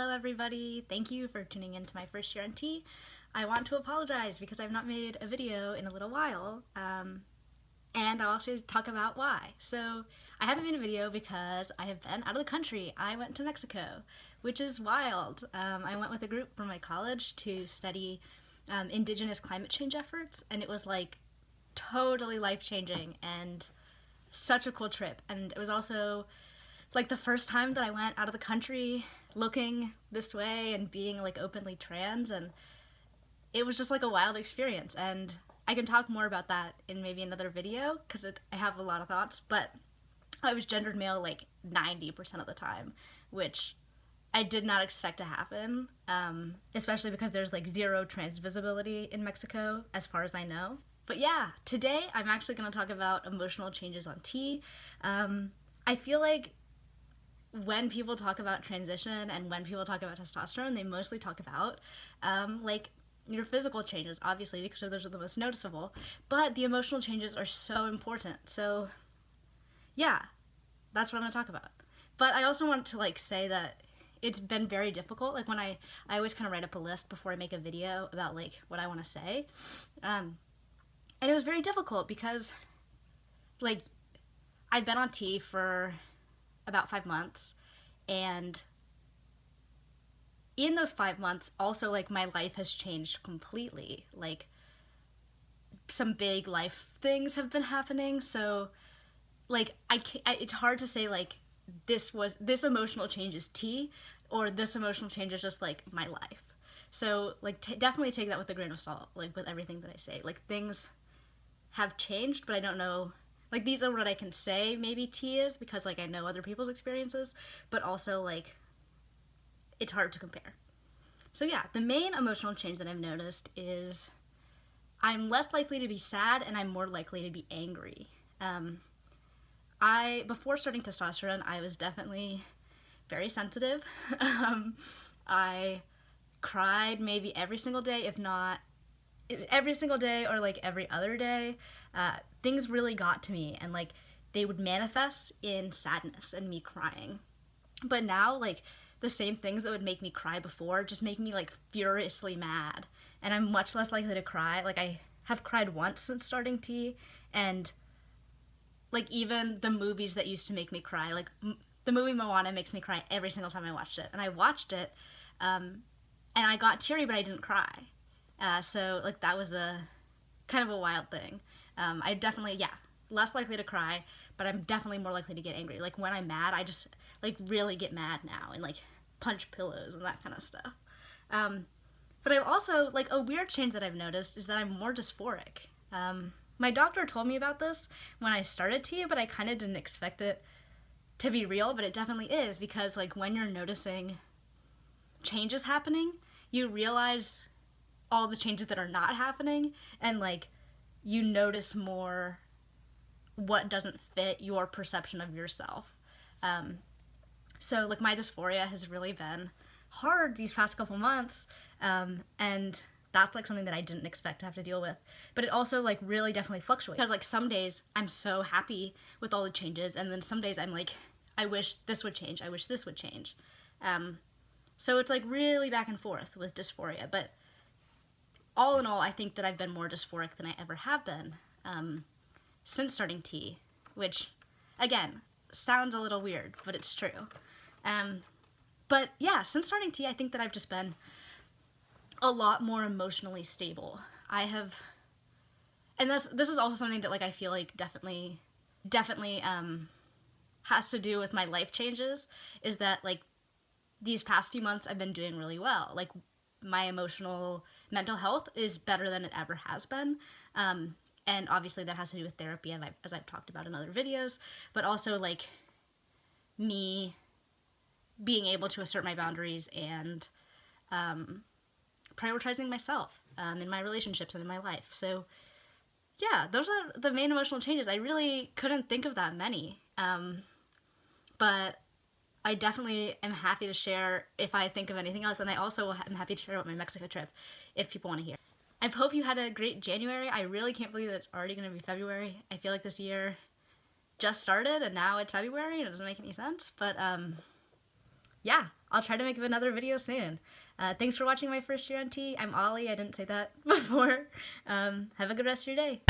Hello everybody! Thank you for tuning in to my first year on tea. I want to apologize because I've not made a video in a little while, and I'll also talk about why. So, I haven't made a video because I have been out of the country. I went to Mexico, which is wild. I went with a group from my college to study indigenous climate change efforts, and it was like totally life-changing and such a cool trip. And it was also like the first time that I went out of the country looking this way and being like openly trans, and it was just like a wild experience. And I can talk more about that in maybe another video because I have a lot of thoughts, but I was gendered male like 90% of the time, which I did not expect to happen, especially because there's like zero trans visibility in Mexico as far as I know. But yeah, today I'm actually going to talk about emotional changes on tea. I feel like when people talk about transition and when people talk about testosterone, they mostly talk about like your physical changes, obviously, because those are the most noticeable, but the emotional changes are so important. So yeah, that's what I'm going to talk about. But I also want to like say that it's been very difficult. Like when I always kind of write up a list before I make a video about like what I want to say. And it was very difficult because like I've been on tea for about 5 months, and in those 5 months also like my life has changed completely. Like some big life things have been happening, so like it's hard to say like this emotional change is tea or this emotional change is just like my life. So like definitely take that with a grain of salt, like with everything that I say. Like things have changed, but I don't know, like these are what I can say maybe tea is because like I know other people's experiences, but also like it's hard to compare. So yeah, the main emotional change that I've noticed is I'm less likely to be sad and I'm more likely to be angry. Before starting testosterone, I was definitely very sensitive. I cried maybe every single day, if not every single day or like every other day. Things really got to me, and like they would manifest in sadness and me crying. But now like the same things that would make me cry before just make me like furiously mad, and I'm much less likely to cry. Like I have cried once since starting tea, and like even the movies that used to make me cry, like the movie Moana makes me cry every single time I watched it, and I watched it and I got teary but I didn't cry. So like that was a kind of a wild thing. I definitely, yeah, less likely to cry, but I'm definitely more likely to get angry. Like when I'm mad, I just like really get mad now and like punch pillows and that kind of stuff. But I've also, like a weird change that I've noticed is that I'm more dysphoric. My doctor told me about this when I started tea, but I kind of didn't expect it to be real, but it definitely is, because like when you're noticing changes happening, you realize all the changes that are not happening, and like you notice more what doesn't fit your perception of yourself. So like my dysphoria has really been hard these past couple months, and that's like something that I didn't expect to have to deal with. But it also like really definitely fluctuates, because like some days I'm so happy with all the changes, and then some days I'm like, I wish this would change, I wish this would change. So it's like really back and forth with dysphoria, but all in all, I think that I've been more dysphoric than I ever have been since starting tea, which, again, sounds a little weird, but it's true. But yeah, since starting tea, I think that I've just been a lot more emotionally stable. I have, and this is also something that like I feel like definitely has to do with my life changes, is that like these past few months I've been doing really well. Like my mental health is better than it ever has been. And obviously that has to do with therapy, as I've talked about in other videos, but also like me being able to assert my boundaries and prioritizing myself in my relationships and in my life. So yeah, those are the main emotional changes. I really couldn't think of that many, but I definitely am happy to share if I think of anything else, and I also am happy to share about my Mexico trip if people want to hear. I hope you had a great January. I really can't believe that it's already going to be February. I feel like this year just started and now it's February and it doesn't make any sense, but yeah, I'll try to make another video soon. Thanks for watching my first year on tea. I'm Ollie. I didn't say that before. Have a good rest of your day.